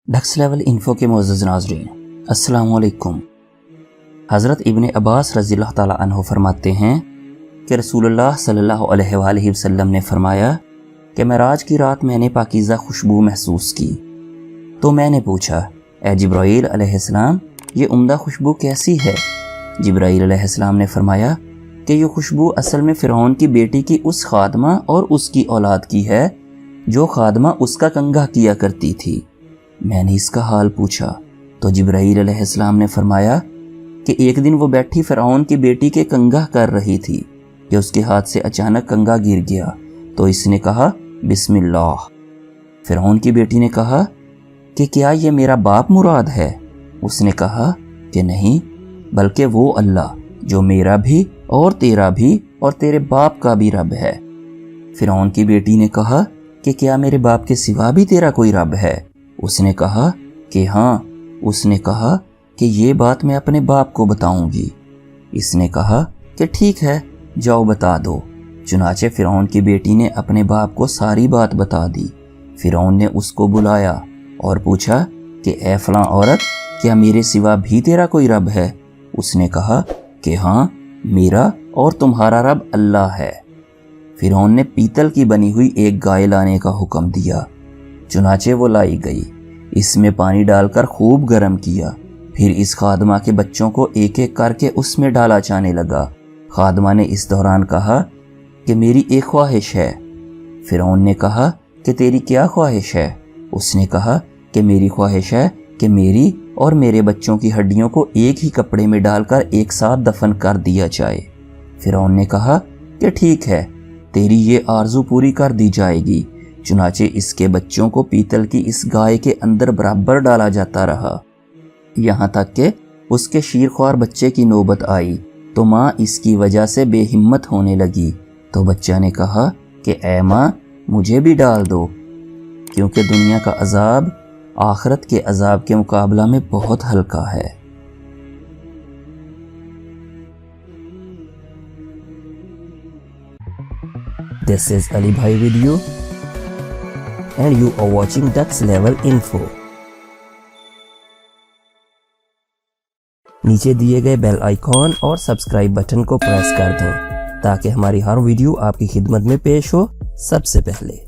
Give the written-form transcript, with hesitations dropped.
Ducks level info کے معزز ناظرین، السلام علیکم۔ حضرت ابن عباس رضی اللہ تعالیٰ عنہ فرماتے ہیں کہ رسول اللہ صلی اللہ علیہ وآلہ وسلم نے فرمایا کہ معراج کی رات میں نے پاکیزہ خوشبو محسوس کی، تو میں نے پوچھا اے جبرائیل علیہ السلام، یہ عمدہ خوشبو کیسی ہے؟ جبرائیل علیہ السلام نے فرمایا کہ یہ خوشبو اصل میں فرعون کی بیٹی کی اس خادمہ اور اس کی اولاد کی ہے جو خادمہ اس کا کنگھا کیا کرتی تھی۔ میں نے اس کا حال پوچھا تو جبرائیل علیہ السلام نے فرمایا کہ ایک دن وہ بیٹھی فرعون کی بیٹی کے کنگھا کر رہی تھی کہ اس کے ہاتھ سے اچانک کنگھا گر گیا، تو اس نے کہا بسم اللہ۔ فرعون کی بیٹی نے کہا کہ کیا یہ میرا باپ مراد ہے؟ اس نے کہا کہ نہیں، بلکہ وہ اللہ جو میرا بھی اور تیرا بھی اور تیرے باپ کا بھی رب ہے۔ فرعون کی بیٹی نے کہا کہ کیا میرے باپ کے سوا بھی تیرا کوئی رب ہے؟ اس نے کہا کہ ہاں۔ اس نے کہا کہ یہ بات میں اپنے باپ کو بتاؤں گی۔ اس نے کہا کہ ٹھیک ہے، جاؤ بتا دو۔ چنانچہ فرعون کی بیٹی نے اپنے باپ کو ساری بات بتا دی۔ فرعون نے اس کو بلایا اور پوچھا کہ اے فلاں عورت، کیا میرے سوا بھی تیرا کوئی رب ہے؟ اس نے کہا کہ ہاں، میرا اور تمہارا رب اللہ ہے۔ فرعون نے پیتل کی بنی ہوئی ایک گائے لانے کا حکم دیا۔ چنانچہ وہ لائی گئی، اس میں پانی ڈال کر خوب گرم کیا، پھر اس خادمہ کے بچوں کو ایک ایک کر کے اس میں ڈالا جانے لگا۔ خادمہ نے اس دوران کہا کہ میری ایک خواہش ہے۔ فرعون نے کہا کہ تیری کیا خواہش ہے؟ اس نے کہا کہ میری خواہش ہے کہ میری اور میرے بچوں کی ہڈیوں کو ایک ہی کپڑے میں ڈال کر ایک ساتھ دفن کر دیا جائے۔ فرعون نے کہا کہ ٹھیک ہے، تیری یہ آرزو پوری کر دی جائے گی۔ چنانچہ اس کے بچوں کو پیتل کی اس گائے کے اندر برابر ڈالا جاتا رہا، یہاں تک کہ اس کے شیرخوار بچے کی نوبت آئی تو ماں اس کی وجہ سے بے ہمت ہونے لگی، تو بچہ نے کہا کہ اے ماں، مجھے بھی ڈال دو، کیونکہ دنیا کا عذاب آخرت کے عذاب کے مقابلہ میں بہت ہلکا ہے۔ This is Ali Bhai video and you are watching Dux Level Info۔ نیچے دیے گئے بیل آئیکن اور سبسکرائب بٹن کو پریس کر دیں تاکہ ہماری ہر ویڈیو آپ کی خدمت میں پیش ہو سب سے پہلے۔